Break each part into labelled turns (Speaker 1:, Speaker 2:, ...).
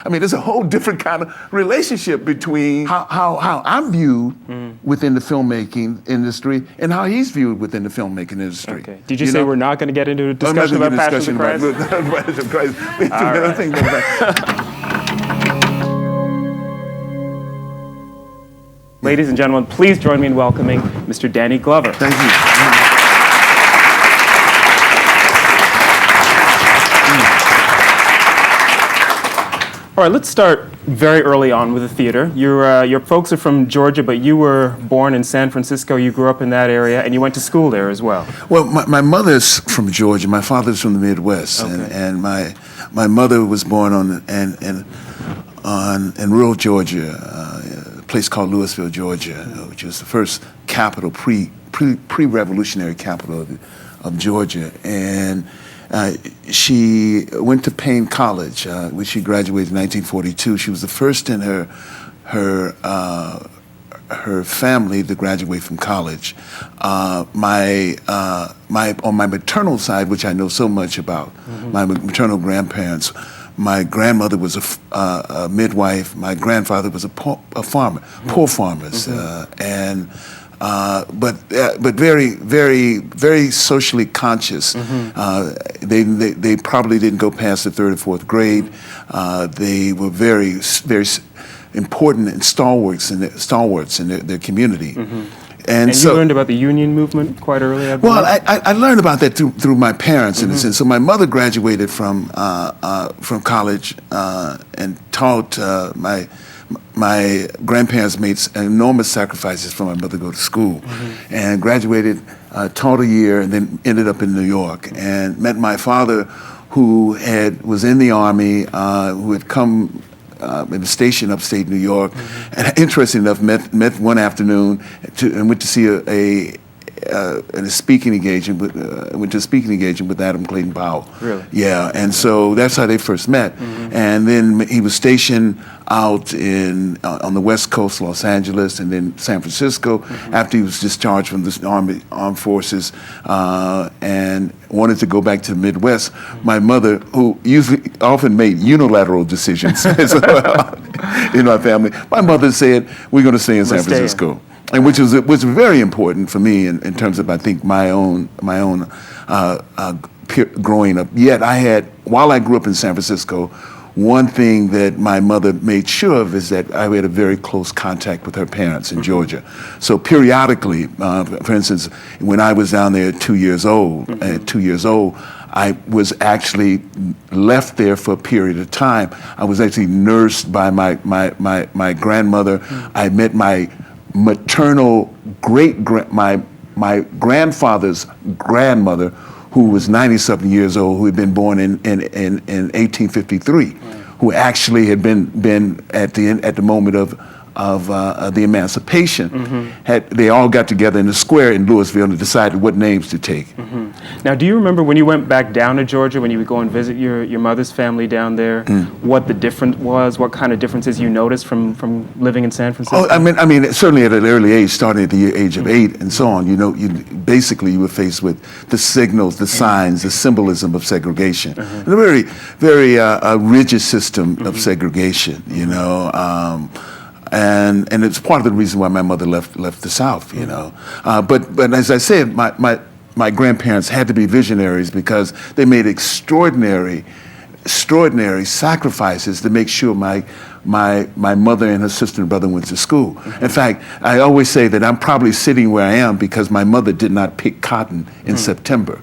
Speaker 1: I mean, there's a whole different kind of relationship between how I'm viewed within the filmmaking industry and how he's viewed within the filmmaking industry.
Speaker 2: Okay. Did you say we're not going to get into a discussion about Passion of Christ?
Speaker 1: Passion of Christ.
Speaker 2: Ladies and gentlemen, please join me in welcoming Mr. Danny Glover.
Speaker 1: Thank you.
Speaker 2: All right, let's start very early on with the theater. Your folks are from Georgia, but you were born in San Francisco. You grew up in that area, and you went to school there as well.
Speaker 1: Well, my mother's from Georgia. My father's from the Midwest,
Speaker 2: okay.
Speaker 1: and my mother was born in rural Georgia, a place called Louisville, Georgia, which was the first capital pre-revolutionary capital of Georgia, and. She went to Payne College, which she graduated in 1942. She was the first in her family to graduate from college. On my maternal side, which I know so much about, my maternal grandparents. My grandmother was a midwife. My grandfather was a farmer, poor farmers, but very, very, very socially conscious. They probably didn't go past the 3rd or 4th grade. They were very, very important and stalwarts in their community.
Speaker 2: And so, you learned about the union movement quite early, I believe?
Speaker 1: Well, I learned about that through my parents, in a sense. So my mother graduated from college and taught my grandparents made enormous sacrifices for my mother to go to school, and graduated, taught a year, and then ended up in New York, and met my father, who was in the Army, who had come in a station upstate New York, and interesting enough, met one afternoon and went to see a speaking engagement with Adam Clayton Powell.
Speaker 2: Really?
Speaker 1: Yeah, and so that's how they first met. And then he was stationed out on the West Coast, Los Angeles, and then San Francisco, after he was discharged from the armed forces, and wanted to go back to the Midwest. My mother, who often made unilateral decisions in our family, my mother said, "We're going to stay in San Francisco." And which was very important for me in terms of, I think, my own growing up. Yet while I grew up in San Francisco, one thing that my mother made sure of is that I had a very close contact with her parents in Georgia. So periodically, for instance, when I was down there at 2 years old, I was actually left there for a period of time. I was actually nursed by my grandmother. I met my maternal my grandfather's grandmother, who was 90-something years old, who had been born in 1853, who actually had been at the moment of the emancipation. They all got together in the square in Louisville and decided what names to take.
Speaker 2: Now, do you remember when you went back down to Georgia, when you would go and visit your mother's family down there, what the difference was, what kind of differences you noticed from living in San Francisco?
Speaker 1: Oh, I mean, certainly at an early age, starting at the age of 8 and so on, you were faced with the signals, the signs, the symbolism of segregation. And a very, very rigid system of segregation, and it's part of the reason why my mother left the South, But as I said, my grandparents had to be visionaries because they made extraordinary sacrifices to make sure my mother and her sister and brother went to school. In fact, I always say that I'm probably sitting where I am because my mother did not pick cotton in September.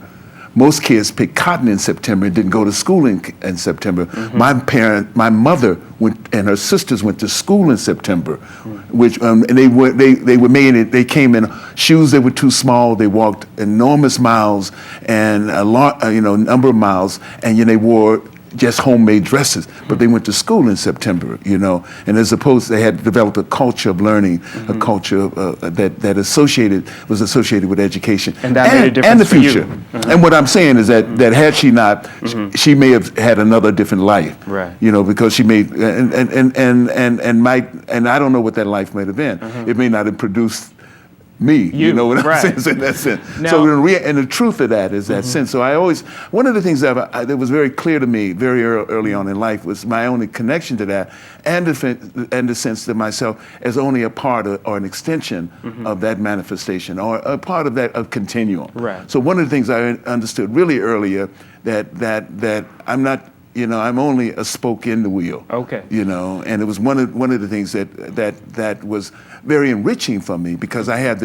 Speaker 1: Most kids pick cotton in September and didn't go to school in September. My mother and her sisters went to school in September, which and they came in shoes that were too small. They walked enormous miles and a number of miles, and they wore just homemade dresses, but they went to school in September, and as opposed, they had developed a culture of learning, a culture that was associated with education
Speaker 2: and that made a difference
Speaker 1: and the
Speaker 2: for you.
Speaker 1: future. And what I'm saying is that had she not, she may have had another different life,
Speaker 2: right?
Speaker 1: Because she made and I don't know what that life might have been. It may not have produced me, you know what I'm
Speaker 2: right.
Speaker 1: saying? So in that sense.
Speaker 2: Now,
Speaker 1: So and the truth of that is that sense. So one of the things that was very clear to me very early on in life was my only connection to that, and the sense to myself as only a part of, or an extension of that manifestation, or a part of that continuum.
Speaker 2: Right.
Speaker 1: So one of the things I understood really earlier that I'm not. I'm only a spoke in the wheel.
Speaker 2: Okay.
Speaker 1: And it was one of the things that was very enriching for me, because I had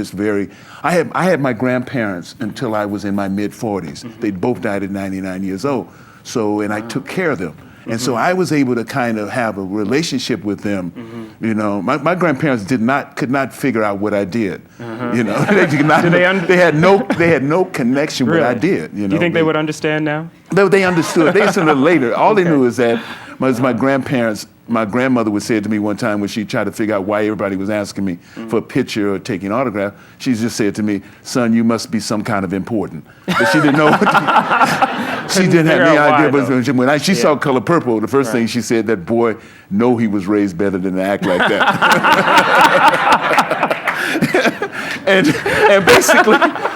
Speaker 1: I had my grandparents until I was in my mid 40s. They both died at 99 years old. So, and I took care of them. And so I was able to kind of have a relationship with them. My grandparents could not figure out what I did. They had no connection with what I did.
Speaker 2: Do you think they would understand now?
Speaker 1: They understood. They understood later. All they knew is that my grandparents. My grandmother would say it to me one time when she tried to figure out why everybody was asking me for a picture or taking an autograph. She just said to me, "Son, you must be some kind of important." But she didn't know. She didn't have any idea. But when she saw Color Purple, the first thing she said, "That boy, know he was raised better than to act like that." and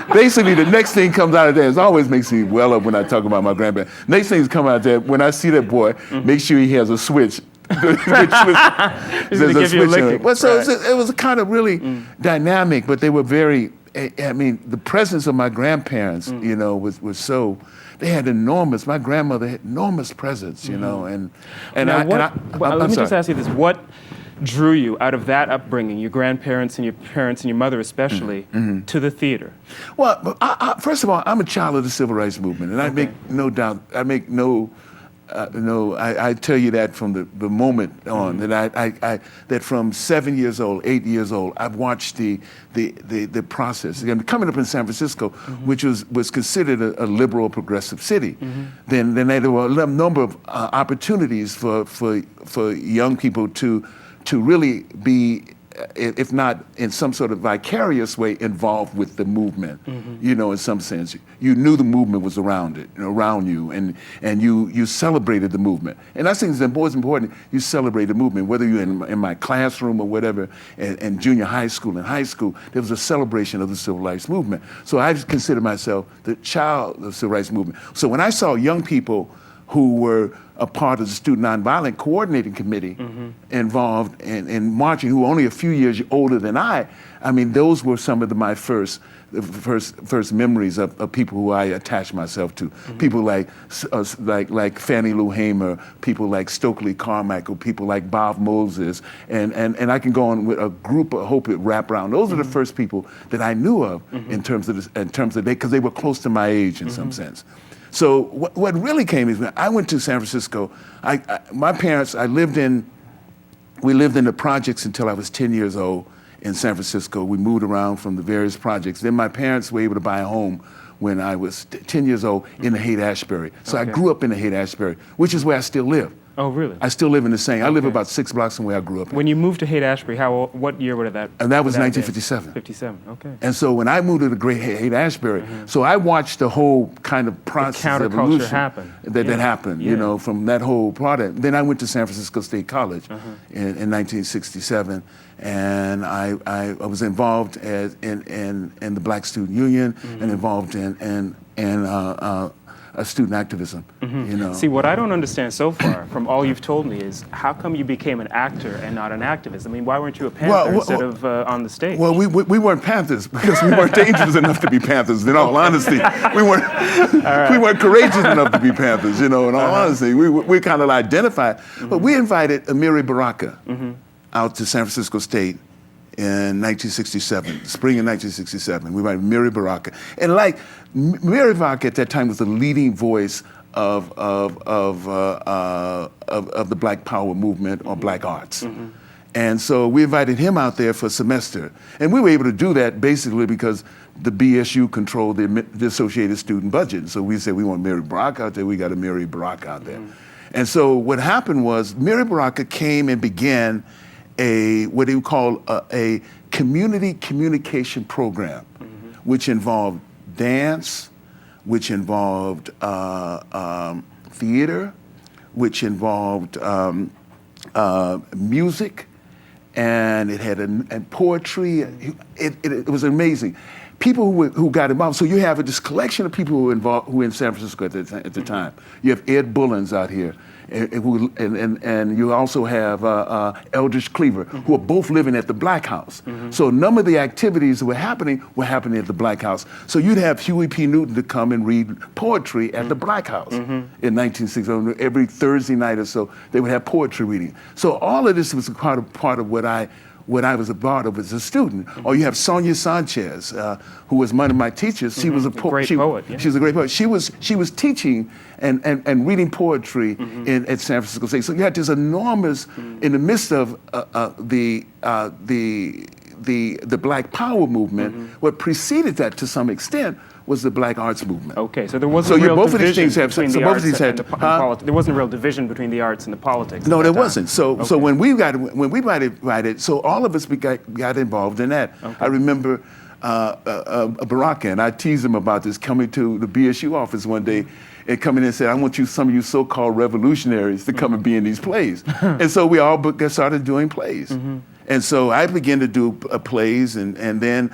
Speaker 1: basically, the next thing comes out of that. It always makes me well up when I talk about my grandparents. Next things come out of that. When I see that boy, make sure he has a switch.
Speaker 2: Give you a licking.
Speaker 1: Well, so it was kind of really dynamic, but they were very. I mean, the presence of my grandparents, was so. They had enormous. My grandmother had enormous presence, and
Speaker 2: let me just ask you this: what drew you out of that upbringing, your grandparents and your parents and your mother especially, to the theater?
Speaker 1: Well, first of all, I'm a child of the civil rights movement, and I make no doubt. I make no. I tell you that from the moment on, that that from 7 years old, 8 years old, I've watched the process. Again, coming up in San Francisco, which was considered a liberal progressive city, then there were a number of opportunities for young people to really be, if not in some sort of vicarious way, involved with the movement. In some sense, you knew the movement was around you, and you celebrated the movement. And I think it's most important. You celebrate the movement, whether you're in my classroom or whatever, in junior high school and high school. There was a celebration of the civil rights movement. So I consider myself the child of the civil rights movement. So when I saw young people who were a part of the Student Nonviolent Coordinating Committee involved in marching, who were only a few years older than I mean, those were some of my first memories of people who I attached myself to. People like Fannie Lou Hamer, people like Stokely Carmichael, people like Bob Moses, and I can go on with a group of Hope It Wraparound. Those are the first people that I knew of in terms of because they were close to my age in some sense. So what really came is when I went to San Francisco. My parents, we lived in the projects until I was 10 years old in San Francisco. We moved around from the various projects. Then my parents were able to buy a home when I was 10 years old in the Haight-Ashbury. So I grew up in the Haight-Ashbury, which is where I still live.
Speaker 2: Oh, really?
Speaker 1: I still live in the same. I live about 6 blocks from where I grew up.
Speaker 2: When you moved to Haight-Ashbury, what year would that?
Speaker 1: And that was 1957.
Speaker 2: 57. Okay.
Speaker 1: And so when I moved to the great Haight-Ashbury, so I watched the whole kind of process of evolution that happened, from that whole product. Then I went to San Francisco State College in 1967, and I was involved in the Black Student Union and involved in student activism.
Speaker 2: See, what I don't understand so far from all you've told me is how come you became an actor and not an activist? I mean, why weren't you a Panther instead of on the stage?
Speaker 1: Well, we weren't Panthers because we weren't dangerous enough to be Panthers. In all honesty, we weren't courageous enough to be Panthers. In all honesty, we kind of identified. But we invited Amiri Baraka out to San Francisco State in 1967, spring of 1967. We invited Amiri Baraka, and Amiri Baraka at that time was the leading voice of the Black Power movement or Black arts. And so we invited him out there for a semester. And we were able to do that basically because the BSU controlled the Associated Student budget. So we said, we want Amiri Baraka out there, we got Amiri Baraka out there. And so what happened was Amiri Baraka came and began what he would call a community communication program, which involved dance, which involved theater, which involved music, and it had and poetry. It was amazing. People who got involved. So you have this collection of people who were involved, who were in San Francisco at the time. You have Ed Bullins out here, and you also have Eldridge Cleaver, who are both living at the Black House. So a number of the activities that were happening at the Black House. So you'd have Huey P. Newton to come and read poetry at the Black House in 1960. Every Thursday night or so, they would have poetry reading. So all of this was part of what I was a part of as a student. Or you have Sonia Sanchez, who was one of my teachers. She was a
Speaker 2: great poet. Yeah.
Speaker 1: She was a great poet. She was teaching and reading poetry at San Francisco State. So you had this enormous, in the midst of the Black Power movement. What preceded that to some extent was the Black Arts movement.
Speaker 2: Okay, so there wasn't a real
Speaker 1: both of these
Speaker 2: division
Speaker 1: things have
Speaker 2: between
Speaker 1: so
Speaker 2: the
Speaker 1: both
Speaker 2: arts
Speaker 1: of these
Speaker 2: and
Speaker 1: had
Speaker 2: the politics. There wasn't a real division between the arts and the politics.
Speaker 1: No,
Speaker 2: at
Speaker 1: there
Speaker 2: that time.
Speaker 1: wasn't. So when we got it, so all of us got involved in that.
Speaker 2: Okay.
Speaker 1: I remember Baraka, and I teased him about this, coming to the BSU office one day and coming in and said, I want some of you so-called revolutionaries to come and be in these plays. And so we all started doing plays. And so I began to do plays, and then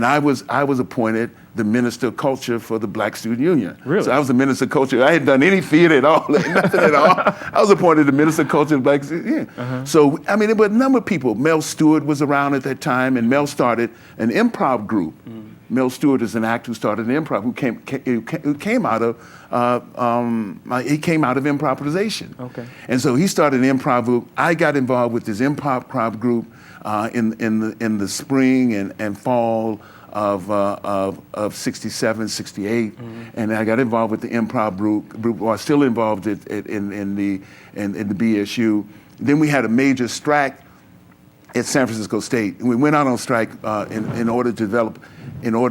Speaker 1: I was appointed the Minister of Culture for the Black Student Union.
Speaker 2: Really?
Speaker 1: So I was the Minister of Culture. I hadn't done any theater at all, nothing at all. I was appointed the Minister of Culture of the Black Student Union. So, I mean, there were a number of people. Mel Stewart was around at that time, and Mel started an improv group. Mel Stewart is an actor who started an improv, who came out of improvisation.
Speaker 2: Okay.
Speaker 1: And so he started an improv group. I got involved with this improv group in the spring and fall of 67, 68, and I got involved with the improv group. Or still involved in the BSU. Then we had a major strike at San Francisco State, and we went out on strike in order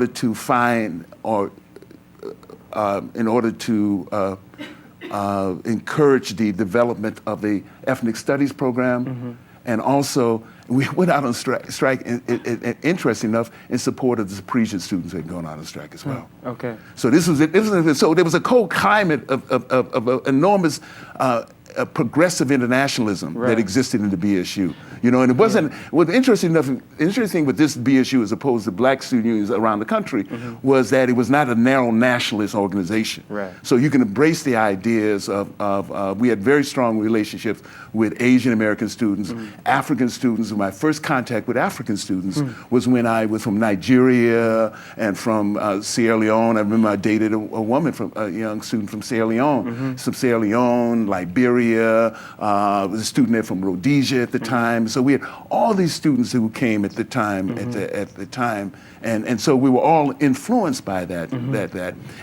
Speaker 1: to find or in order to encourage the development of the ethnic studies program, and also we went out on strike, interesting enough, in support of the Parisian students who had gone out on strike as well.
Speaker 2: Okay.
Speaker 1: So so there was a cold climate of enormous progressive internationalism that existed in the BSU. You know, and it wasn't, what's interesting with this BSU as opposed to Black student unions around the country was that it was not a narrow nationalist organization.
Speaker 2: Right.
Speaker 1: So you can embrace the ideas of we had very strong relationships with Asian American students, African students. My first contact with African students was when I was from Nigeria and from Sierra Leone. I remember I dated a woman, a young student from Sierra Leone, Liberia, was a student there from Rhodesia at the time. So we had all these students who came at the time, at the time, and so we were all influenced by that,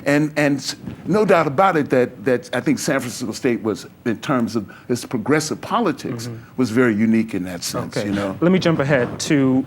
Speaker 1: and no doubt about it that I think San Francisco State was, in terms of its progressive politics, was very unique in that sense.
Speaker 2: Okay.
Speaker 1: You know.
Speaker 2: Let me jump ahead to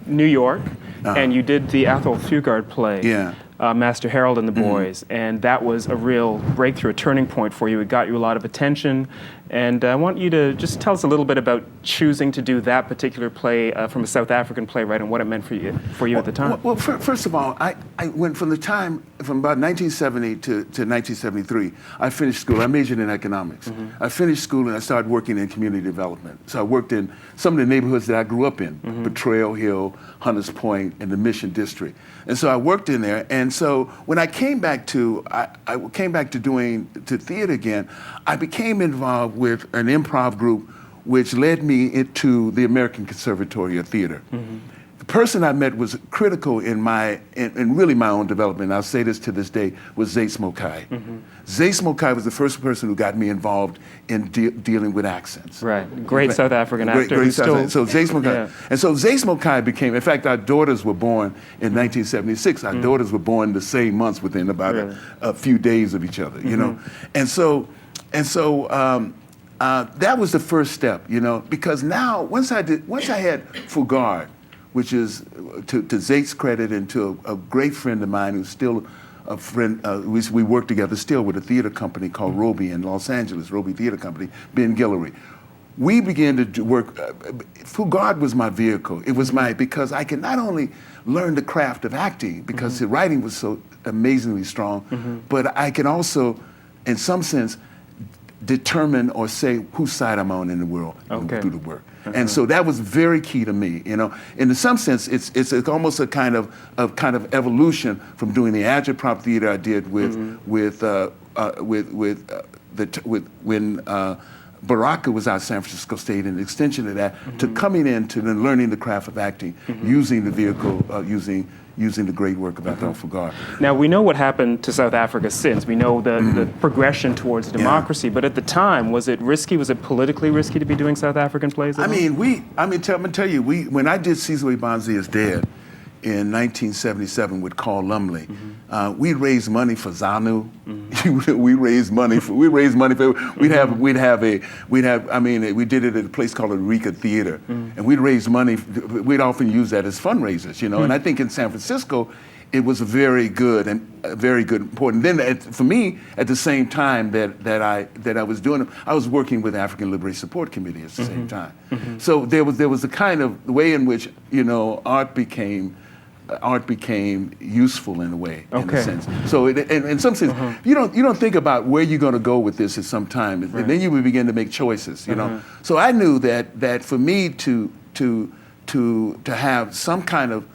Speaker 2: New York, and you did the Athol Fugard play.
Speaker 1: Yeah.
Speaker 2: Master Harold and the Boys, and that was a real breakthrough, a turning point for you. It got you a lot of attention, and I want you to just tell us a little bit about choosing to do that particular play from a South African playwright and what it meant for you at the time.
Speaker 1: Well, first of all, I went from about 1970 to 1973, I finished school. I majored in economics. I finished school and I started working in community development. So I worked in some of the neighborhoods that I grew up in, Betrayal Hill, Hunters Point, and the Mission District. And so I worked in there. And so when I came back to doing theater again, I became involved with an improv group which led me into the American Conservatory of Theater. The person I met was critical in really my own development, and I'll say this to this day, was Zay Smokai. Zay Smokai was the first person who got me involved in dealing with accents.
Speaker 2: Right, great South African actor.
Speaker 1: Great South African. So Zay Smokai, and so Zay Smokai became, in fact, our daughters were born in 1976. Our daughters were born the same months within about a few days of each other, you know? And so that was the first step, you know, because now, once I had Fugard, which is, to Zay's credit and to a great friend of mine who's still a friend, we work together still with a theater company called Roby in Los Angeles, Roby Theater Company, Ben Guillory. We began to work, Fugard was my vehicle. It was because I could not only learn the craft of acting, because the writing was so amazingly strong, but I could also, in some sense, determine or say whose side I'm on in the world through the work. And so that was very key to me, you know. In some sense, it's almost a kind of evolution from doing the agitprop theater I did when Baraka was out of San Francisco State, and an extension of that to coming into and learning the craft of acting, using the vehicle, using the great work of Adolphe Fugard.
Speaker 2: Now, we know what happened to South Africa since. We know the progression towards democracy, but at the time, was it risky? Was it politically risky to be doing South African plays?
Speaker 1: I'm gonna tell you, when I did Sizwe Banzi is Dead in 1977 with Carl Lumley, we raised money for ZANU. we raised money for. We did it at a place called the Eureka Theater, and we'd raise money. We'd often use that as fundraisers, you know. And I think in San Francisco, it was very good, important. Then for me, at the same time that I was doing it, I was working with African Liberation Support Committee at the same time. So there was a kind of way in which, you know, art became useful in a way, in a sense. So in some sense, you don't think about where you're going to go with this at some time, and then you would begin to make choices, you know. So I knew that for me to have some kind of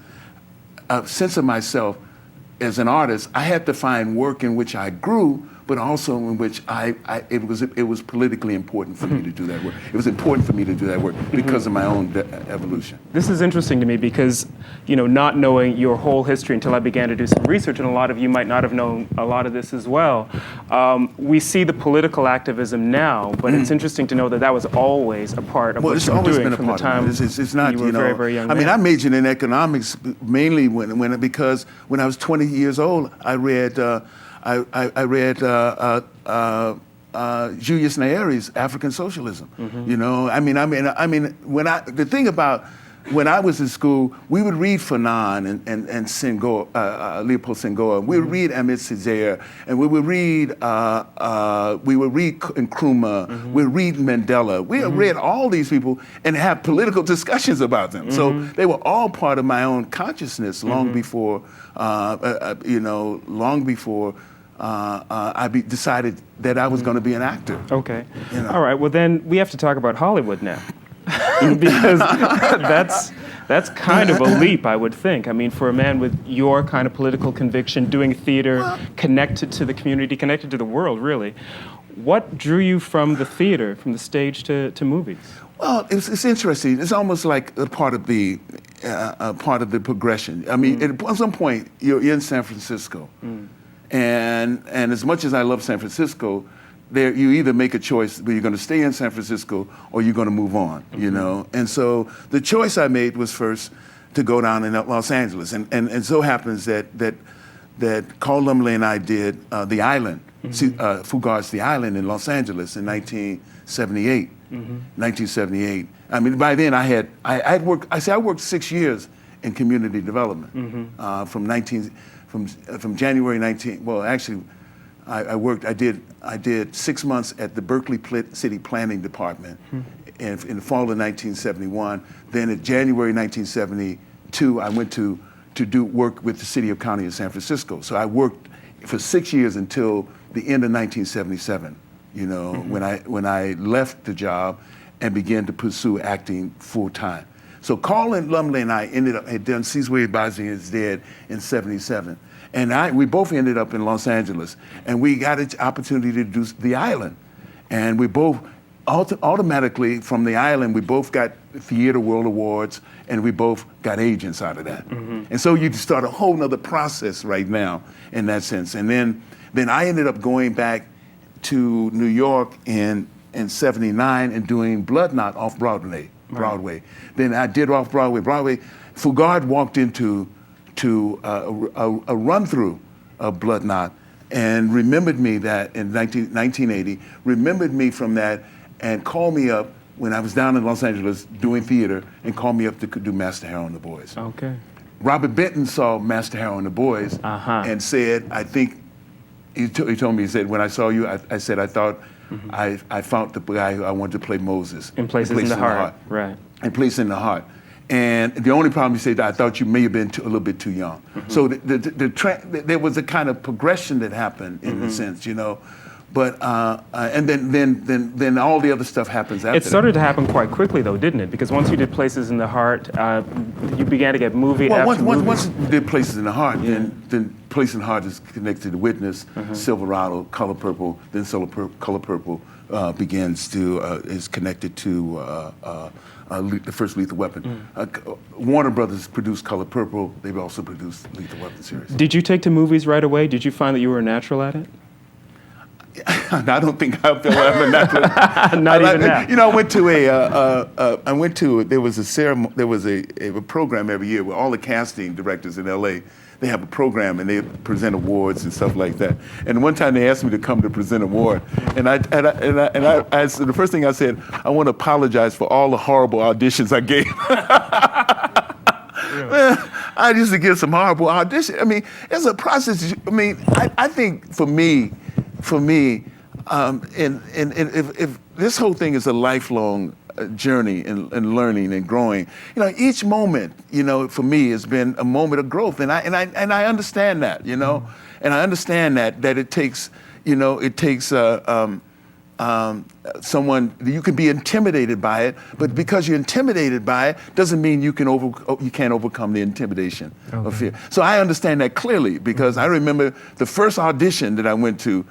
Speaker 1: a sense of myself as an artist, I had to find work in which I grew, but also in which it was politically important for me to do that work. It was important for me to do that work because of my own evolution.
Speaker 2: This is interesting to me because, you know, not knowing your whole history until I began to do some research, and a lot of you might not have known a lot of this as well. We see the political activism now, but it's interesting to know that was always a part of what you were doing from the time
Speaker 1: it's not,
Speaker 2: you were very, very young.
Speaker 1: I mean, I majored in economics mainly because when I was 20 years old, I read Julius Nyere's African Socialism. You know, the thing about when I was in school, we would read Fanon and Senghor, Leopold Senghor. We would read Amit Césaire, and we would read Nkrumah. We would read Mandela. We had read all these people and have political discussions about them. So they were all part of my own consciousness long before, I decided that I was going to be an actor.
Speaker 2: Okay.
Speaker 1: You know?
Speaker 2: All right. Well, then we have to talk about Hollywood now. Because that's kind of a leap, I would think. I mean, for a man with your kind of political conviction, doing theater, connected to the community, connected to the world, really. What drew you from the theater, from the stage to movies?
Speaker 1: Well, it's interesting. It's almost like a part of the progression. I mean, at some point, you're in San Francisco, and as much as I love San Francisco, you either make a choice where you're going to stay in San Francisco or you're going to move on, you know? And so the choice I made was first to go down in Los Angeles. And so happens that Carl Lumley and I did The Island, Fugard's The Island in Los Angeles in 1978. 1978. I mean, by then I worked 6 years in community development from January 19, well, actually, I did 6 months at the Berkeley City Planning Department in the fall of 1971. Then in January 1972, I went to do work with the City of County of San Francisco. So I worked for 6 years until the end of 1977, you know, when I left the job and began to pursue acting full time. So Carl and Lumley and I had done Sizwe Banzi is Dead in 77. And we both ended up in Los Angeles, and we got an opportunity to do The Island. And we both, automatically from The Island, we both got Theater World Awards, and we both got agents out of that. And so you start a whole nother process right now in that sense. And then I ended up going back to New York in 79 and doing Blood Knot off Broadway. Then I did off Broadway. Fugard walked into a run-through of Blood Knot and remembered me that in 1980, remembered me from that and called me up when I was down in Los Angeles doing theater and called me up to do Master Harrow and the Boys. Okay. Robert Benton saw Master Harrow and the Boys and said, I think, he told me, he said, when I saw you, I said, I thought I found the guy who I wanted to play Moses.
Speaker 2: In Places in the Heart. Right.
Speaker 1: In Places in the Heart. And the only problem, he said, I thought you may have been a little bit too young. So there was a kind of progression that happened in a sense, you know. And then all the other stuff happens after
Speaker 2: It started to happen quite quickly, though, didn't it? Because once you did Places in the Heart, you began to get movie after movie.
Speaker 1: Once you did Places in the Heart, then Places in the Heart is connected to Witness, Silverado, Color Purple, then Color Purple is connected to the first Lethal Weapon. Warner Brothers produced Color Purple. They've also produced Lethal Weapon series.
Speaker 2: Did you take to movies right away? Did you find that you were a natural at it?
Speaker 1: I don't think I feel I'm a natural.
Speaker 2: Not even that.
Speaker 1: You know, there was a ceremony, there was a program every year where all the casting directors in LA, they have a program and they present awards and stuff like that. And one time they asked me to come to present an award, and so the first thing I said, I want to apologize for all the horrible auditions I gave. Man, I used to give some horrible auditions. I mean, it's a process. I mean, I think for me, and if this whole thing is a lifelong journey and learning and growing, you know, each moment, you know, for me has been a moment of growth, and I understand that, you know, and I understand that it takes, you know, someone, you can be intimidated by it, but because you're intimidated by it doesn't mean you can't overcome the intimidation of fear. So I understand that clearly, because I remember the first audition that I went to,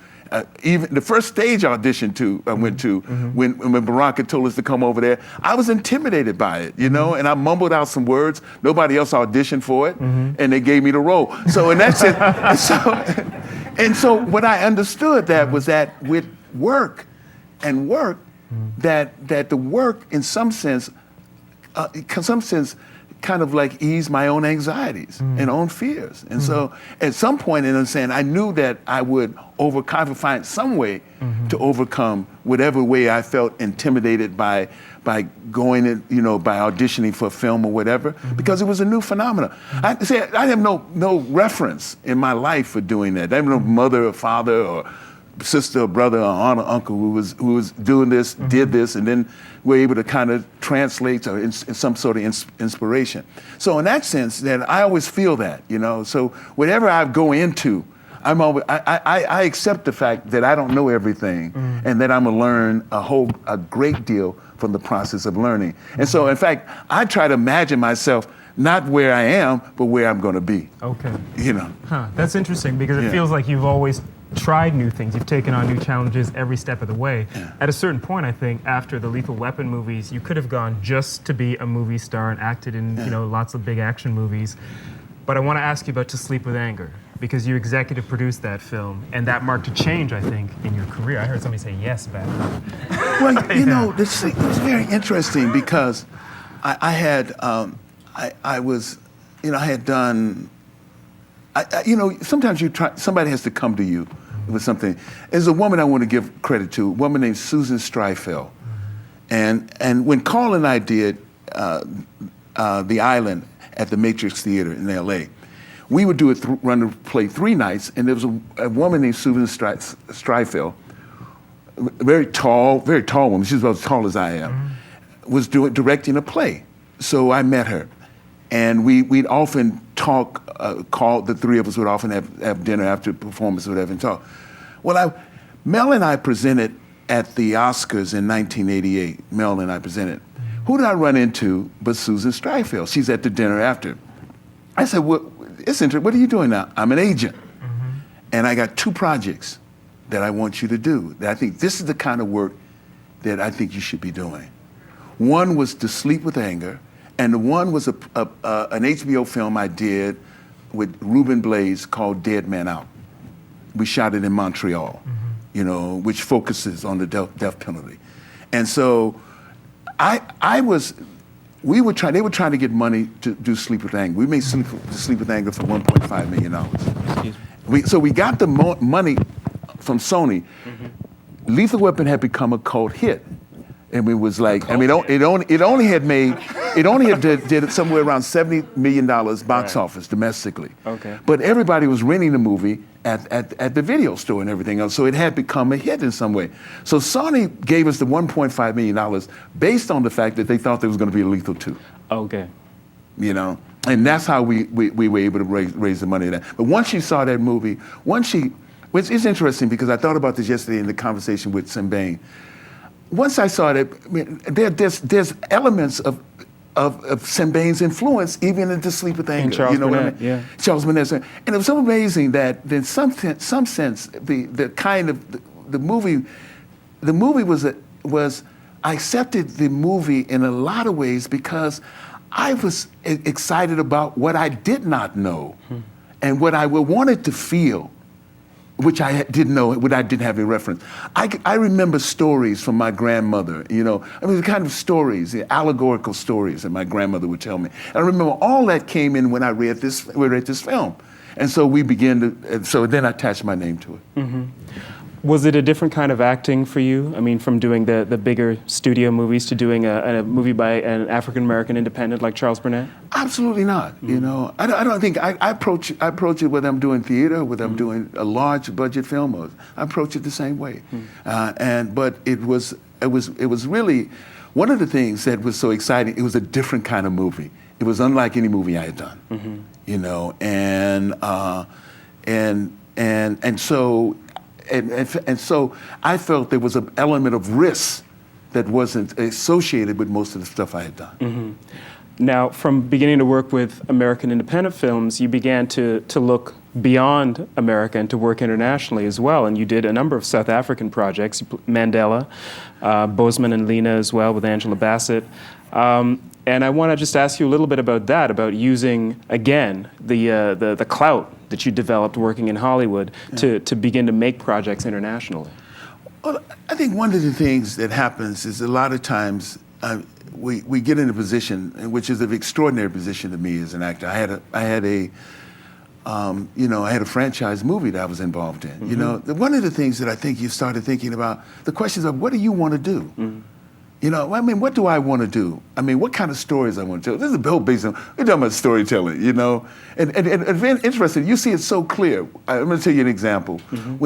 Speaker 1: even the first stage audition I went to, when Baraka told us to come over there, I was intimidated by it, you know, and I mumbled out some words. Nobody else auditioned for it, and they gave me the role. So and that's it. And so what I understood that was that with work, that the work in some sense kind of like ease my own anxieties and own fears. And so at some point in saying, I knew that I would find some way to overcome whatever way I felt intimidated by going in, you know, by auditioning for a film or whatever, because it was a new phenomenon. I have no reference in my life for doing that. I have no mother or father or sister or brother or aunt or uncle who was doing this, did this, and then were able to kind of translate or in some sort of inspiration. So in that sense, that I always feel that, you know. So whatever I go into, I accept the fact that I don't know everything, and that I'm gonna learn a great deal from the process of learning. And so, in fact, I try to imagine myself not where I am, but where I'm gonna be.
Speaker 2: Okay.
Speaker 1: You know.
Speaker 2: That's interesting, because it feels like you've always tried new things. You've taken on new challenges every step of the way. Yeah. At a certain point, I think, after the Lethal Weapon movies, you could have gone just to be a movie star and acted in, you know, lots of big action movies. But I want to ask you about To Sleep with Anger, because you executive produced that film, and that marked a change, I think, in your career. I heard somebody say yes back then.
Speaker 1: Well, you know, it was very interesting, because I had done. You know, sometimes somebody has to come to you with something. There's a woman I want to give credit to, a woman named Susan Streifeld. And when Carl and I did The Island at the Matrix Theater in LA, we would run the play 3 nights, and there was a woman named Susan Streifeld, very tall woman, she's about as tall as I am, was directing a play. So I met her. And we'd often talk, the three of us would often have dinner after performance or whatever and talk. Well, Mel and I presented at the Oscars in 1988. Mel and I presented. Who did I run into but Susan Streifeld? She's at the dinner after. I said, well, it's interesting. What are you doing now? I'm an agent. And I got 2 projects that I want you to do. That I think this is the kind of work that I think you should be doing. One was To Sleep with Anger. And the one was an HBO film I did with Ruben Blades called Dead Man Out. We shot it in Montreal, you know, which focuses on the death penalty. And so they were trying to get money to do Sleep with Anger. We made Sleep with Anger for $1.5 million. So we got the money from Sony. Lethal Weapon had become a cult hit. And it was like, I mean, it only had did somewhere around $70 million box office domestically. Okay. But everybody was renting the movie at the video store and everything else, so it had become a hit in some way. So Sony gave us the $1.5 million based on the fact that they thought there was going to be a Lethal 2. Okay. You know, and that's how we were able to raise the money. But once she saw that movie, Which is interesting because I thought about this yesterday in the conversation with Simbane. Once I saw that, I mean, there's elements of Simbane's influence even in _To Sleep with Anger.
Speaker 2: Charles
Speaker 1: you know
Speaker 2: Burnett,
Speaker 1: what I mean?
Speaker 2: yeah.
Speaker 1: Charles Burnett. And it was so amazing that in some sense, the movie was I accepted the movie in a lot of ways because I was excited about what I did not know and what I wanted to feel, which I didn't know, what I didn't have any reference. I remember stories from my grandmother, you know, I mean, the kind of stories, the allegorical stories that my grandmother would tell me. And I remember all that came in when I read this film. And so we began to, so then I attached my name to it.
Speaker 2: Mm-hmm. Was it a different kind of acting for you? I mean, from doing the bigger studio movies to doing a movie by an African-American independent like Charles Burnett?
Speaker 1: Absolutely not. Mm-hmm. You know, I don't think I approach it whether I'm doing theater, whether I'm doing a large budget film, or I approach it the same way. But it was really one of the things that was so exciting. It was a different kind of movie. It was unlike any movie I had done. Mm-hmm. You know, and so I felt there was an element of risk that wasn't associated with most of the stuff I had done.
Speaker 2: Mm-hmm. Now, from beginning to work with American independent films, you began to look beyond America and to work internationally as well. And you did a number of South African projects, Mandela, Boseman and Lena as well with Angela Bassett. And I want to just ask you a little bit about that, about using, again, the clout that you developed working in Hollywood to begin to make projects internationally.
Speaker 1: Well, I think one of the things that happens is a lot of times we get in a position, which is an extraordinary position to me as an actor. I had a franchise movie that I was involved in. Mm-hmm. You know, one of the things that I think you started thinking about, the questions of what do you want to do? Mm-hmm. You know, I mean, what do I want to do? I mean, what kind of stories I want to tell? This is a whole based on, we're talking about storytelling, you know? And very interesting, you see it so clear. I'm going to tell you an example. Mm-hmm.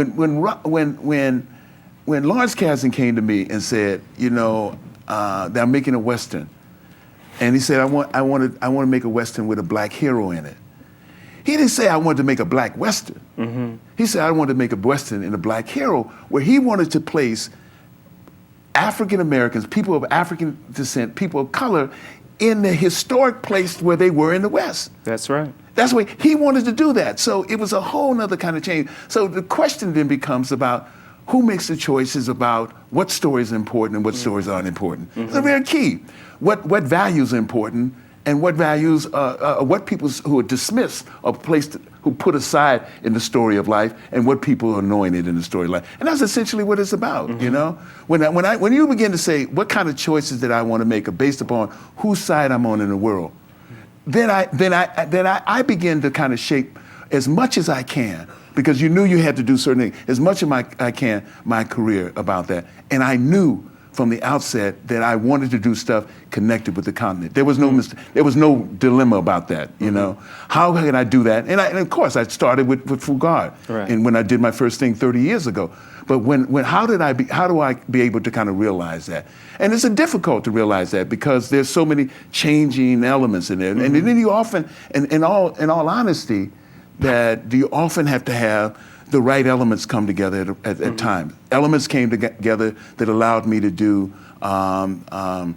Speaker 1: When Lawrence Kasdan came to me and said, you know, that I'm making a Western, and he said, I want to make a Western with a black hero in it. He didn't say I wanted to make a black Western. Mm-hmm. He said I wanted to make a Western in a black hero, where he wanted to place African Americans, people of African descent, people of color, in the historic place where they were in the West.
Speaker 2: That's right.
Speaker 1: That's why he wanted to do that. So it was a whole nother kind of change. So the question then becomes about who makes the choices about what stories are important and what stories aren't important. Mm-hmm. It's very key. What values are important and what values, what people who are dismissed are placed, who put aside in the story of life, and what people are anointed in the story of life. And that's essentially what it's about, you know? When you begin to say, what kind of choices that I want to make are based upon whose side I'm on in the world, then I begin to kind of shape as much as I can, because you knew you had to do certain things, as much as I can, my career about that. And I knew from the outset that I wanted to do stuff connected with the continent. There was no there was no dilemma about that, you know. How can I do that? And of course I started with Fugard, right. And when I did my first thing 30 years ago. But how do I be able to kind of realize that? And it's difficult to realize that because there's so many changing elements in there. And then you often, in all honesty, that you often have to have the right elements come together at times. Elements came together that allowed me to do Boseman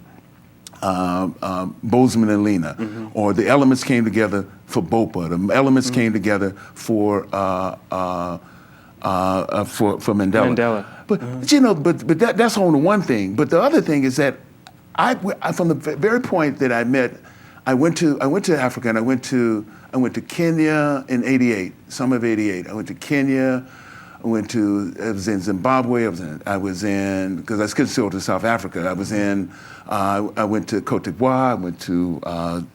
Speaker 1: and Lena, or the elements came together for Bopa. The elements came together for Mandela. But you know, but that's only one thing. But the other thing is that I from the very point that I met, I went to Africa, and I went to Kenya in '88, summer of '88. I went to Kenya. I was in Zimbabwe. I was in because I could still to South Africa. I went to Cote d'Ivoire. I went to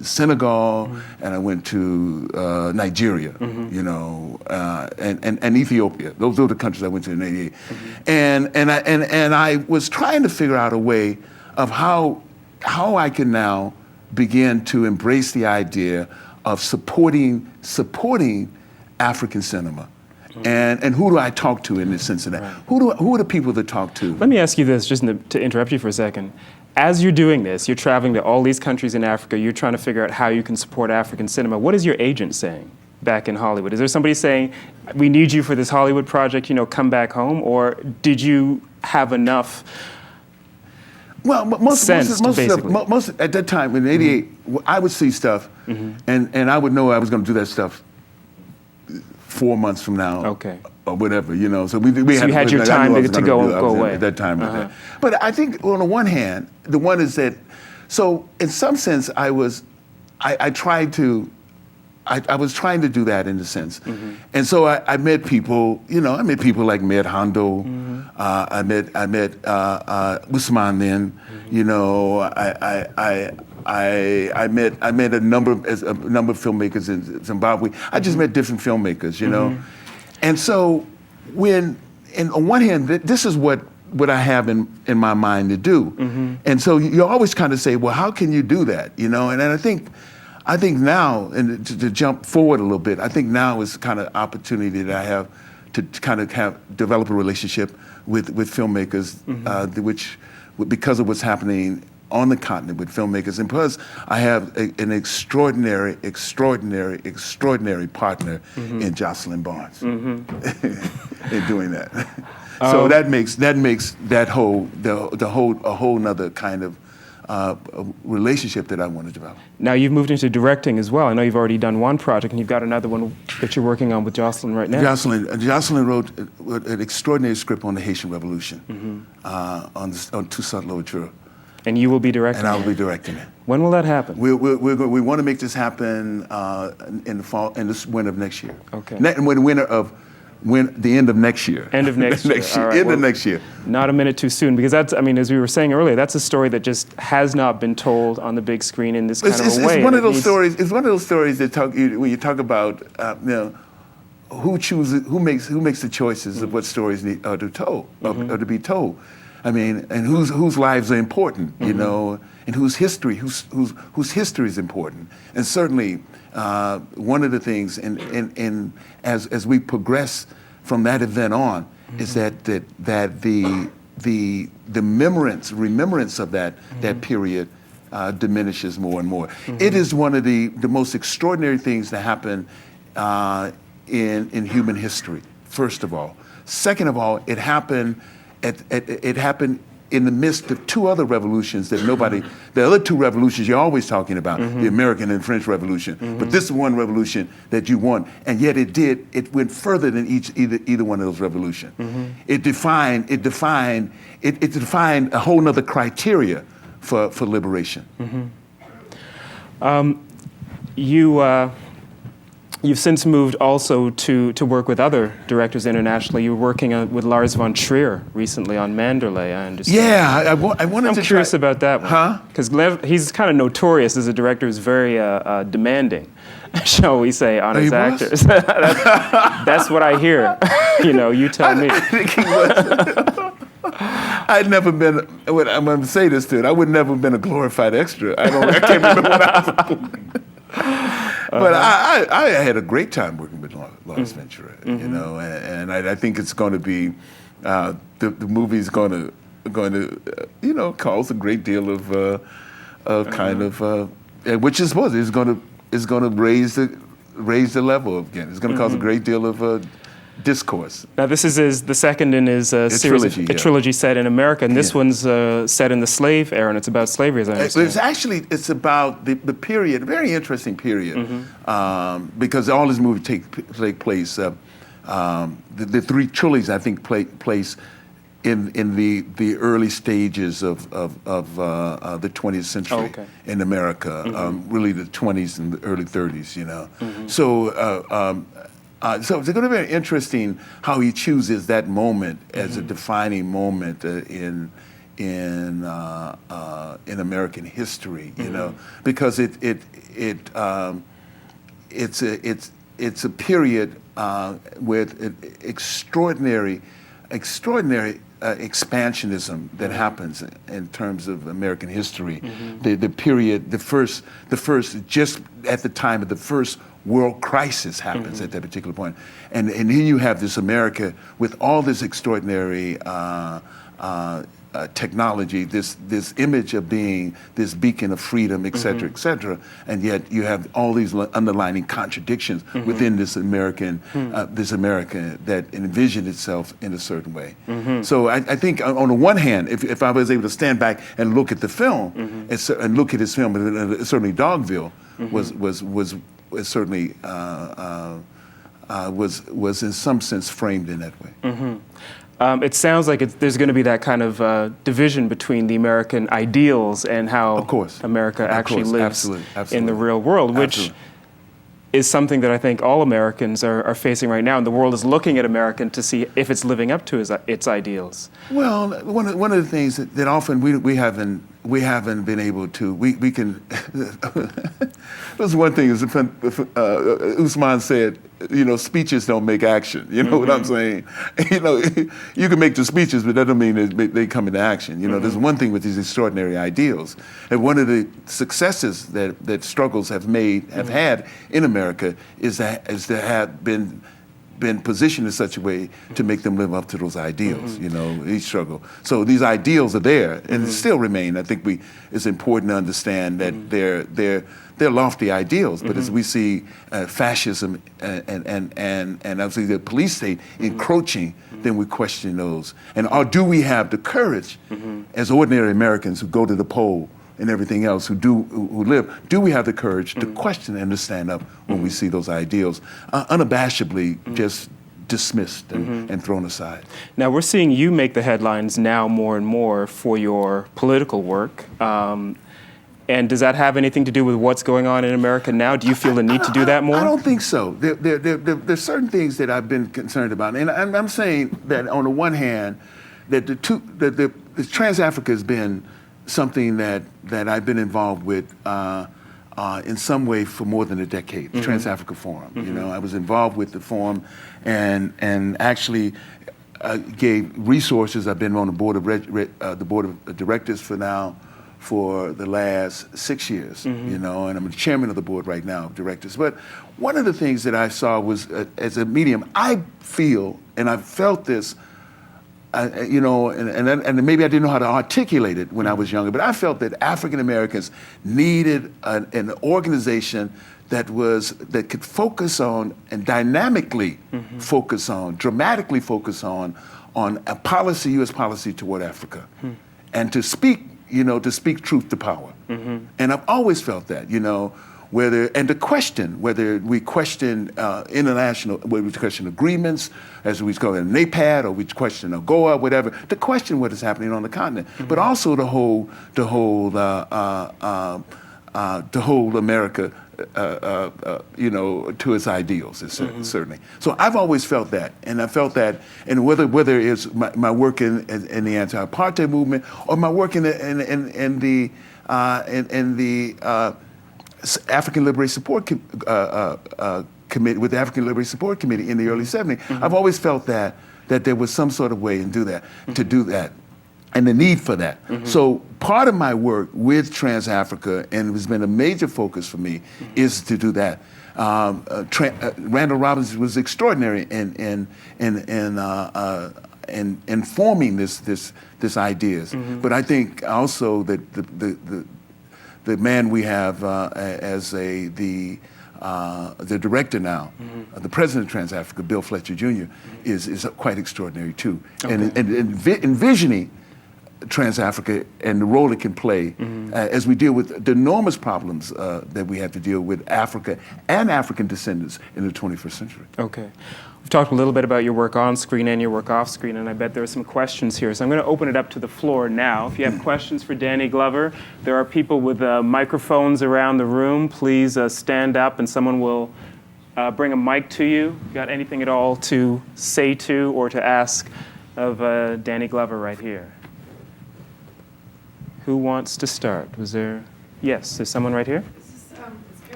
Speaker 1: Senegal, and I went to Nigeria. You know, and Ethiopia. Those are the countries I went to in '88. And I was trying to figure out a way of how I can now begin to embrace the idea of supporting African cinema. And who do I talk to in the sense of that? Right. Who are the people to talk to?
Speaker 2: Let me ask you this, just to interrupt you for a second. As you're doing this, you're traveling to all these countries in Africa, you're trying to figure out how you can support African cinema. What is your agent saying? back in Hollywood? Is there somebody saying, we need you for this Hollywood project, come back home? Or did you have enough
Speaker 1: most at that time in '88, I would see stuff, and I would know I was going to do that stuff 4 months from now, or whatever, So we
Speaker 2: so had your time to go away
Speaker 1: at that time. But I think on the one hand, the one is that, so in some sense, I was trying to do that in a sense, and so I met people, I met people like Med Hondo, I met Usman then, I met a number of filmmakers in Zimbabwe. I just met different filmmakers, and so on one hand, this is what I have in my mind to do, and so you always kind of say, well, how can you do that, and I think now, and to jump forward a little bit, I think now is kind of opportunity that I have to kind of develop a relationship with filmmakers, which because of what's happening on the continent with filmmakers, and plus I have an extraordinary partner in Jocelyn Barnes in doing that. So that makes that whole a whole nother kind of relationship that I want to develop.
Speaker 2: Now you've moved into directing as well. I know you've already done one project, and you've got another one that you're working on with Jocelyn right now.
Speaker 1: Jocelyn wrote an extraordinary script on the Haitian Revolution on Toussaint Louverture.
Speaker 2: And you will be directing it?
Speaker 1: And I will be directing it.
Speaker 2: When will that happen?
Speaker 1: We want to make this happen in the fall, in the winter of next year.
Speaker 2: Okay.
Speaker 1: The end of next year.
Speaker 2: End of next year. All right.
Speaker 1: End of next year.
Speaker 2: Not a minute too soon, because that's, as we were saying earlier, that's a story that just has not been told on the big screen in this kind of a way.
Speaker 1: It's one of those stories. It's one of those stories that when you talk about who makes the choices of what stories are to told or to be told. And whose lives are important, and whose history is important. And certainly, one of the things, as we progress from that event on, is that the remembrance of that period diminishes more and more. It is one of the most extraordinary things that happen in human history. First of all, second of all, it happened in the midst of two other revolutions that the other two revolutions you're always talking about, the American and French Revolution, but this is one revolution that you won, and yet it went further than either one of those revolutions. It defined a whole nother criteria for liberation.
Speaker 2: You've since moved also to work with other directors internationally. You were working with Lars von Trier recently on Manderley, I understand.
Speaker 1: Yeah, I wanted
Speaker 2: I'm
Speaker 1: to
Speaker 2: curious about that one.
Speaker 1: Huh?
Speaker 2: Because he's kind of notorious as a director who's very demanding, shall we say, on his actors. That's what I hear. You tell me.
Speaker 1: I think he was. I'd never been, I'm going to say this to it, I would never have been a glorified extra. I can't remember what I was doing. But I had a great time working with Lars Ventura, and I think it's going to be the movie's going to cause a great deal of which is supposed is going to raise the level again. It's going to cause a great deal of discourse.
Speaker 2: Now this is the second in his series, a trilogy set in America, and this one's set in the slave era, and it's about slavery, as I understand.
Speaker 1: It's about the period, a very interesting period, because all his movies take place. The three trilogies, I think, take place in the early stages of the 20th century in America, really the 20s and the early 30s, So it's going to be very interesting how he chooses that moment as a defining moment in American history, because it's a period with extraordinary expansionism that happens in terms of American history. The period, the first, just at the time of the first world crisis happens at that particular point. And here you have this America with all this extraordinary technology, this image of being this beacon of freedom, et cetera, and yet you have all these underlining contradictions within this America that envisioned itself in a certain way. So I think on the one hand, if I was able to stand back and look at the film and look at his film, and certainly Dogville was certainly was in some sense framed in that way.
Speaker 2: It sounds like there's going to be that kind of division between the American ideals and how America actually lives in the real world, which is something that I think all Americans are facing right now, and the world is looking at America to see if it's living up to its ideals.
Speaker 1: Well, one of the things that often we haven't been able to, we can, there's one thing, Usman said, speeches don't make action. You know what I'm saying? You can make the speeches, but that doesn't mean they come into action. There's one thing with these extraordinary ideals. And one of the successes that struggles have had in America is to have been positioned in such a way to make them live up to those ideals, each struggle. So these ideals are there and still remain. I think it's important to understand that they're lofty ideals, but as we see fascism and obviously the police state encroaching, then we question those. And do we have the courage as ordinary Americans who go to the poll and everything else, who live, do we have the courage to question and to stand up when we see those ideals unabashedly just dismissed and thrown aside?
Speaker 2: Now, we're seeing you make the headlines now more and more for your political work. And does that have anything to do with what's going on in America now? Do you feel the need to do that more?
Speaker 1: I don't think so. There's certain things that I've been concerned about. And I'm saying that on the one hand, that the TransAfrica has been something that I've been involved with in some way for more than a decade, the TransAfrica Forum. I was involved with the forum and actually gave resources. I've been on the board of directors for the last 6 years, and I'm the chairman of the board right now of directors. But one of the things that I saw was, as a medium, I feel, and I felt this, and maybe I didn't know how to articulate it when I was younger, but I felt that African Americans needed an organization that could focus on and dynamically focus on, dramatically focus on a policy, U.S. policy toward Africa, and to speak truth to power. And I've always felt that, to question whether we question whether we question agreements, as we call it, NAPAD, or we question AGOA, whatever, to question what is happening on the continent, but also to hold America, to its ideals, certainly. So I've always felt that, and I felt that, and whether it's my work in the anti-apartheid movement or my work in the African Liberation Support Committee, with the African Liberation Support Committee in the early 70s, I've always felt that there was some sort of way to do that, and the need for that. So part of my work with TransAfrica, and it has been a major focus for me, is to do that. Randall Robinson was extraordinary in forming this ideas. But I think also that the man we have as the director now, the president of TransAfrica, Bill Fletcher Jr., is quite extraordinary too. And envisioning TransAfrica and the role it can play as we deal with the enormous problems that we have to deal with Africa and African descendants in the 21st century.
Speaker 2: Okay. We've talked a little bit about your work on screen and your work off screen, and I bet there are some questions here. So I'm going to open it up to the floor now. If you have questions for Danny Glover, there are people with microphones around the room. Please stand up and someone will bring a mic to you. If you got anything at all to say to or to ask of Danny Glover right here. Who wants to start? Was there? Yes, there's someone right here.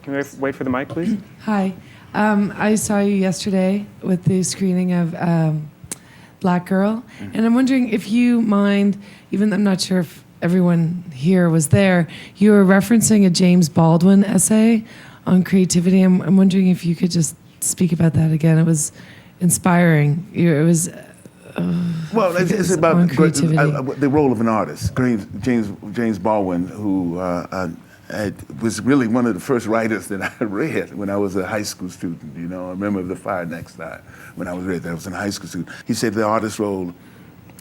Speaker 2: Can we wait for the mic, please?
Speaker 3: Hi. I saw you yesterday with the screening of Black Girl, and I'm wondering if you mind, even though I'm not sure if everyone here was there, you were referencing a James Baldwin essay on creativity. I'm wondering if you could just speak about that again. It was inspiring. It was
Speaker 1: Well, it's
Speaker 3: Focus
Speaker 1: about
Speaker 3: on creativity.
Speaker 1: the role of an artist. James Baldwin, who was really one of the first writers that I read when I was a high school student. You know, I remember The Fire Next Time when I was read that. I was a high school student. He said the artist's role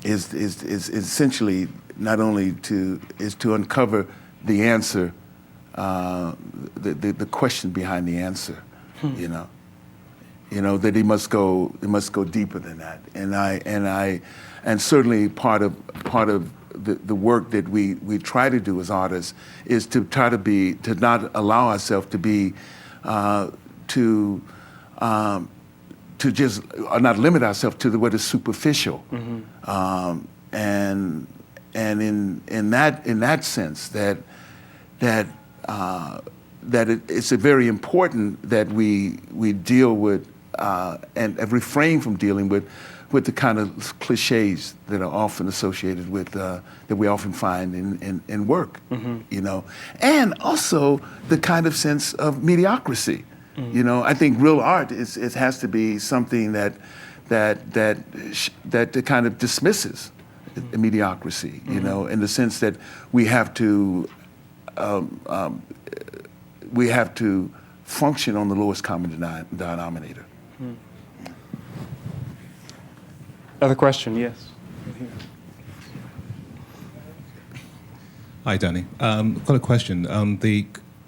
Speaker 1: is essentially not only to uncover the answer, the question behind the answer. You know that it must go deeper than that, and certainly part of the work that we try to do as artists is to try to not allow ourselves to be to just not limit ourselves to what is superficial, and in that sense that it's very important that we deal with and refrain from dealing with the kind of cliches that are often associated with that we often find in work, you know, and also the kind of sense of mediocrity. You know, I think real art it has to be something that kind of dismisses mediocrity. You know, in the sense that we have to function on the lowest common denominator.
Speaker 2: Other question? Yes.
Speaker 4: Hi, Danny. I've got a question. Can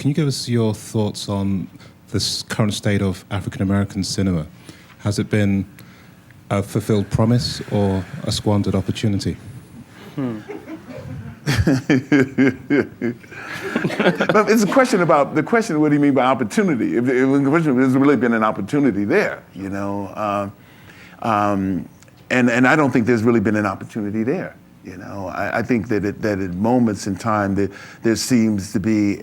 Speaker 4: you give us your thoughts on this current state of African American cinema? Has it been a fulfilled promise or a squandered opportunity?
Speaker 1: But it's a question about the question. What do you mean by opportunity? If the question has really been an opportunity there, you know, and I don't think there's really been an opportunity there. You know, I think that at moments in time there seems to be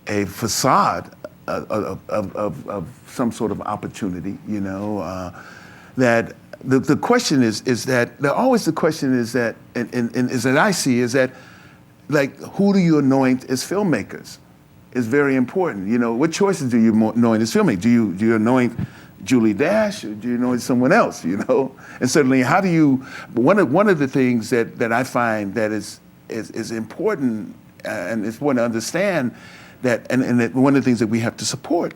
Speaker 1: a facade of some sort of opportunity. You know, that. The question is that always the question is that, and is that I see is that, like, who do you anoint as filmmakers is very important. You know, what choices do you anoint as filmmakers? Do you anoint Julie Dash or do you anoint someone else? You know, and certainly how do you? One of the things that I find that is important and it's important to understand that, and that one of the things that we have to support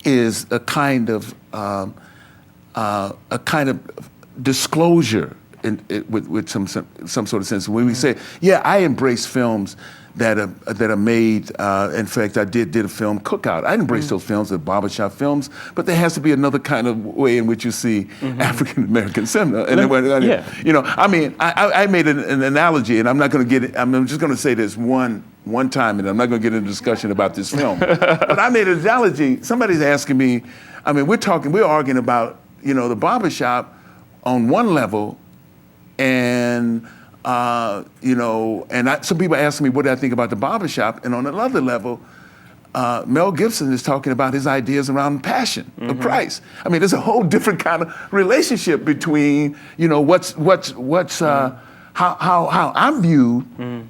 Speaker 1: is a kind of disclosure with some sort of sense. When we say, yeah, I embrace films that are made. In fact, I did a film, Cookout. I embrace those films, the barbershop films, but there has to be another kind of way in which you see African American cinema. And you know, I mean, I made an analogy, and I'm not going to get it. I'm just going to say this one time, and I'm not going to get into a discussion about this film. But I made an analogy. Somebody's asking me. I mean, we're arguing about, you know, the barbershop on one level, and you know, and some people ask me what I think about the barbershop, and on another level, Mel Gibson is talking about his ideas around Passion of Christ. I mean, there's a whole different kind of relationship between, you know, how I'm viewed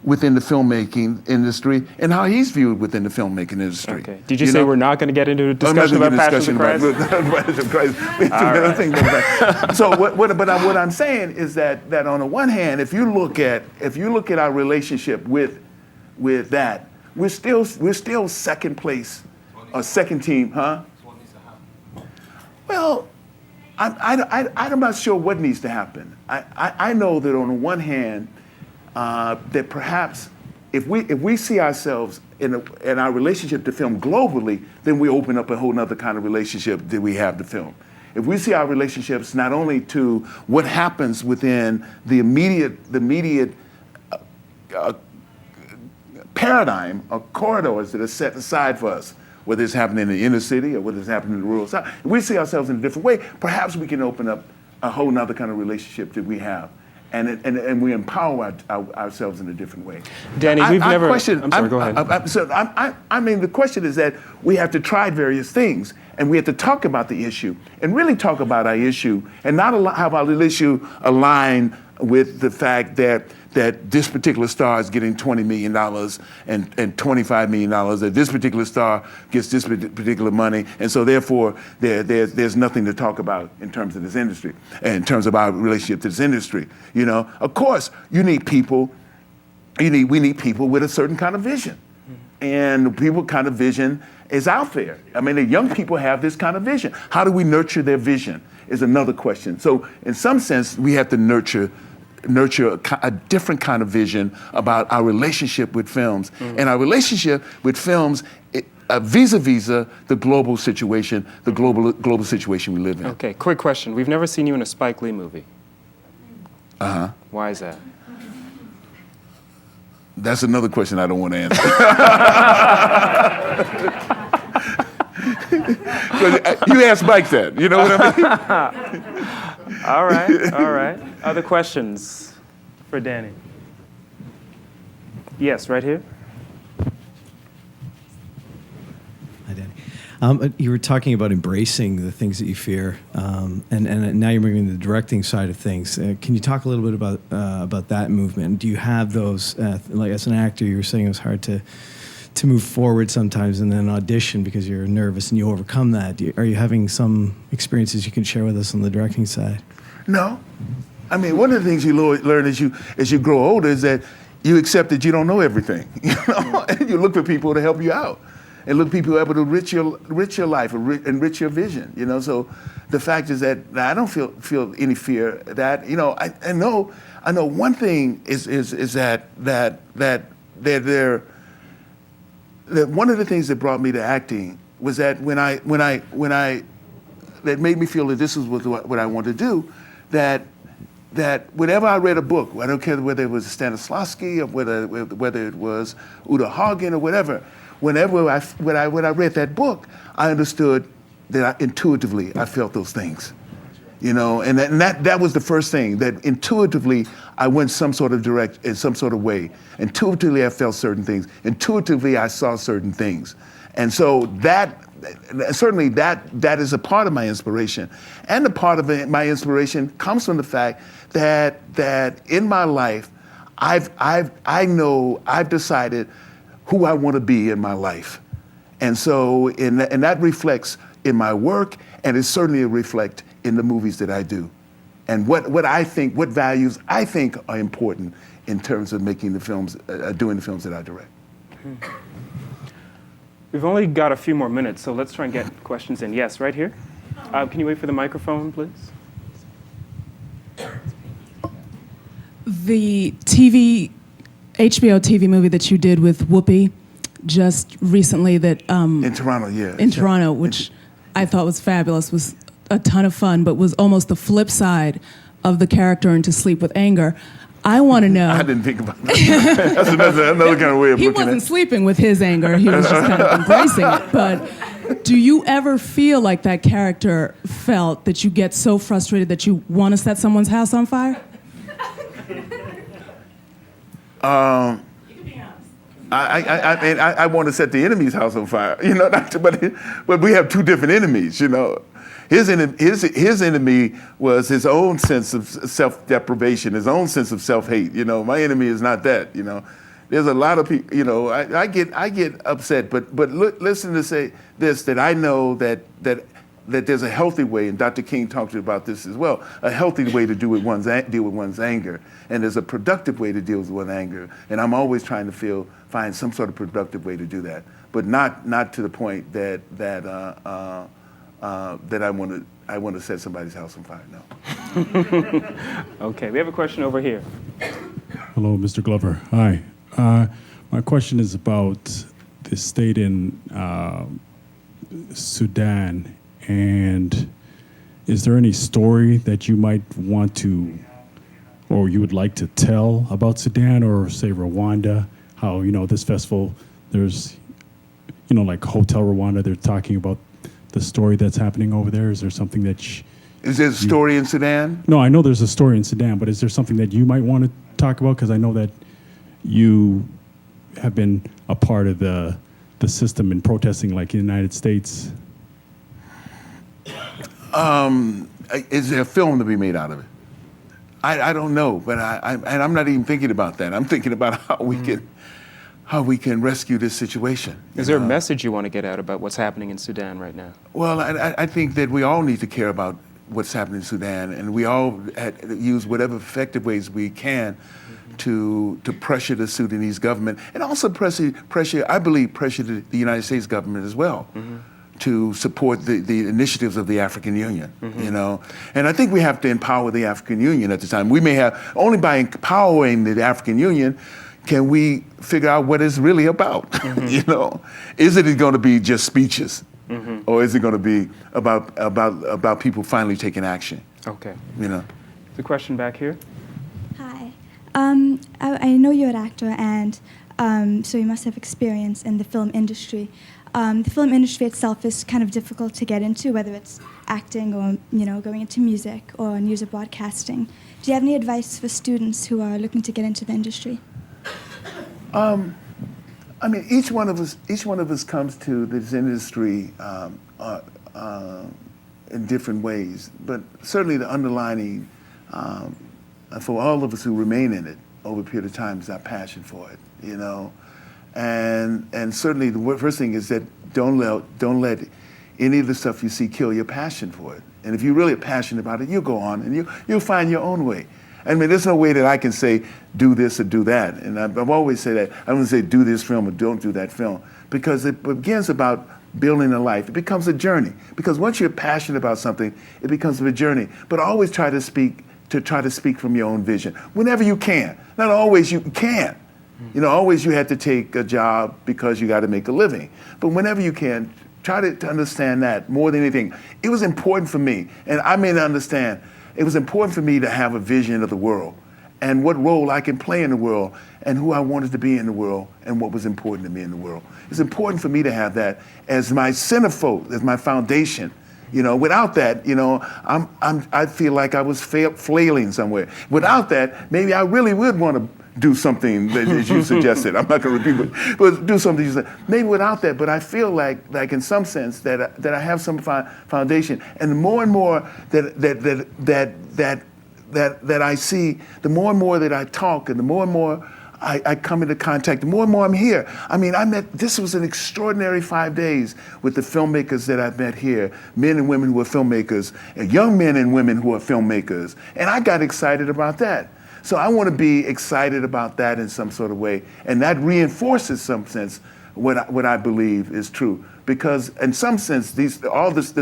Speaker 1: within the filmmaking industry and how he's viewed within the filmmaking industry.
Speaker 2: Okay. Did you say we're not going to get into a discussion about Passion of Christ?
Speaker 1: So what I'm saying is that on the one hand, if you look at our relationship with that, we're still second place or second team, huh? Well, I'm not sure what needs to happen. I know that on the one hand, that perhaps if we see ourselves in our relationship to film globally, then we open up a whole other kind of relationship that we have to film. If we see our relationships not only to what happens within the immediate paradigm or corridors that are set aside for us, whether it's happening in the inner city or whether it's happening in the rural side, if we see ourselves in a different way, perhaps we can open up a whole nother kind of relationship that we have. And we empower ourselves in a different way.
Speaker 2: Danny, we've never...
Speaker 1: I'm sorry,
Speaker 2: go ahead.
Speaker 1: I mean, the question is that we have to try various things, and we have to talk about the issue, and really talk about our issue, and not have our issue align with the fact that this particular star is getting $20 million and $25 million, that this particular star gets this particular money, and so therefore there's nothing to talk about in terms of this industry, and in terms of our relationship to this industry. You know, of course, you need people. We need people with a certain kind of vision, and people kind of vision is out there. I mean, the young people have this kind of vision. How do we nurture their vision is another question. So in some sense, we have to nurture a different kind of vision about our relationship with films. And our relationship with films vis-a-vis the global situation, the global situation we live in.
Speaker 2: Okay, quick question. We've never seen you in a Spike Lee movie.
Speaker 1: Uh-huh.
Speaker 2: Why is that?
Speaker 1: That's another question I don't want to answer. You asked Mike that, you know what I mean?
Speaker 2: All right. Other questions for Danny? Yes, right here.
Speaker 5: Hi, Danny. You were talking about embracing the things that you fear, and now you're moving to the directing side of things. Can you talk a little bit about that movement? Do you have those, like as an actor, you were saying it was hard to move forward sometimes and then audition because you're nervous and you overcome that. Are you having some experiences you can share with us on the directing side?
Speaker 1: No. I mean, one of the things you learn as you grow older is that you accept that you don't know everything, you know, and you look for people to help you out, and look for people able to enrich your life, enrich your vision, you know. So the fact is that I don't feel any fear that, you know, I know one thing is that one of the things that brought me to acting was that when I that made me feel that this is what I want to do, that whenever I read a book, I don't care whether it was Stanislavski or whether it was Uta Hagen or whatever, whenever when I read that book, I understood that intuitively I felt those things, you know, and that was the first thing, that intuitively I went some sort of in some sort of way. Intuitively I felt certain things. Intuitively I saw certain things, and so certainly that is a part of my inspiration, and a part of my inspiration comes from the fact that in my life I've decided who I want to be in my life, and so and that reflects in my work, and it certainly reflects in the movies that I do, and what values I think are important in terms of making the films, doing the films that I direct.
Speaker 2: We've only got a few more minutes, so let's try and get questions in. Yes, right here. Can you wait for the microphone, please?
Speaker 6: The HBO TV movie that you did with Whoopi just recently
Speaker 1: In Toronto, yeah.
Speaker 6: In Toronto, which I thought was fabulous, was a ton of fun, but was almost the flip side of the character in To Sleep with Anger. I want to know.
Speaker 1: I didn't think about that. That's another kind of way of
Speaker 6: he
Speaker 1: looking at it.
Speaker 6: wasn't sleeping with his anger. He was just kind of embracing it. But do you ever feel like that character felt, that you get so frustrated that you want to set someone's house on fire?
Speaker 1: I want to set the enemy's house on fire, you know. But we have two different enemies, you know. His enemy was his own sense of self-deprivation, his own sense of self-hate. You know, my enemy is not that. You know, there's a lot of people. You know, I get upset, but listen to say this, that I know that there's a healthy way, and Dr. King talked about this as well. A healthy way to deal with one's anger, and there's a productive way to deal with one's anger. And I'm always trying to find some sort of productive way to do that, but not to the point that I want to set somebody's house on fire. No.
Speaker 2: Okay, we have a question over here.
Speaker 7: Hello, Mr. Glover. Hi. My question is about the state in Sudan, and is there any story that you might want to, or you would like to tell about Sudan, or say Rwanda? How, you know, this festival, there's, you know, like Hotel Rwanda, they're talking about the story that's happening over there. Is there something that
Speaker 1: is there a story in Sudan?
Speaker 7: No, I know there's a story in Sudan, but is there something that you might want to talk about? Because I know that you have been a part of the system in protesting, like in the United States.
Speaker 1: Is there a film to be made out of it? I don't know, but and I'm not even thinking about that. I'm thinking about how we can rescue this situation.
Speaker 2: Is there a message you want to get out about what's happening in Sudan right now?
Speaker 1: Well, I think that we all need to care about what's happening in Sudan, and we all use whatever effective ways we can to pressure the Sudanese government, and also pressure the United States government as well, to support the initiatives of the African Union, you know. And I think we have to empower the African Union at the time. We may have, only by empowering the African Union can we figure out what it's really about, you know. Is it going to be just speeches, or is it going to be about people finally taking action?
Speaker 2: Okay.
Speaker 1: You know.
Speaker 2: The question back here.
Speaker 8: Hi. I know you're an actor, and so you must have experience in the film industry. The film industry itself is kind of difficult to get into, whether it's acting or, you know, going into music or news or broadcasting. Do you have any advice for students who are looking to get into the industry?
Speaker 1: I mean, each one of us comes to this industry in different ways, but certainly the underlining for all of us who remain in it over a period of time is our passion for it, you know. And certainly the first thing is that don't let any of the stuff you see kill your passion for it. And if you're really passionate about it, you'll go on and you'll find your own way. I mean, there's no way that I can say do this or do that. And I've always said that. I don't say do this film or don't do that film, because it begins about building a life. It becomes a journey. Because once you're passionate about something, it becomes a journey. But always try to speak from your own vision whenever you can. Not always you can. You know, always you had to take a job because you got to make a living. But whenever you can, try to understand that more than anything. It was important for me, and I may not understand, it was important for me to have a vision of the world and what role I can play in the world and who I wanted to be in the world and what was important to me in the world. It's important for me to have that as my centerfold, as my foundation. You know, without that, you know, I feel like I was flailing somewhere. Without that, maybe I really would want to do something that, as you suggested. I'm not going to repeat it, but do something you said. Maybe without that, but I feel like in some sense that I have some foundation. And the more and more that I see, the more and more that I talk, and the more and more I come into contact, the more and more I'm here. I mean, this was an extraordinary 5 days with the filmmakers that I've met here, men and women who are filmmakers, and young men and women who are filmmakers. And I got excited about that. So I want to be excited about that in some sort of way. And that reinforces, some sense, what I believe is true. Because in some sense, the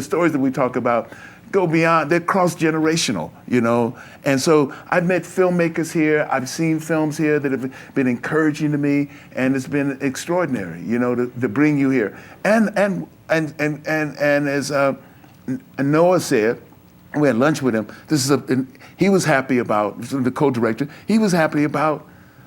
Speaker 1: stories that we talk about go beyond, they're cross-generational, you know? And so I've met filmmakers here, I've seen films here that have been encouraging to me, and it's been extraordinary, you know, to bring you here. And as Noah said, we had lunch with him, he was happy about, the co-director, he was happy about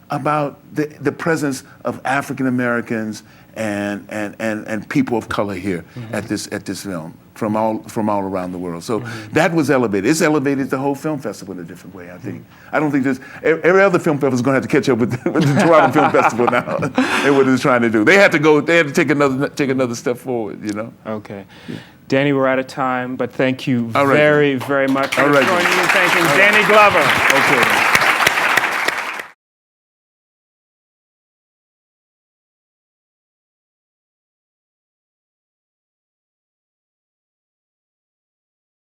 Speaker 1: the presence of African Americans and people of color here at this film from all around the world. So that was elevated. It's elevated the whole film festival in a different way, I think. I don't think every other film festival is going to have to catch up with the Toronto Film Festival now and what it's trying to do. They had to take another step forward, you know.
Speaker 2: Okay. Yeah. Danny, we're out of time, but thank you
Speaker 1: very
Speaker 2: much for
Speaker 1: joining
Speaker 2: me. Thanking Danny Glover.
Speaker 1: Okay.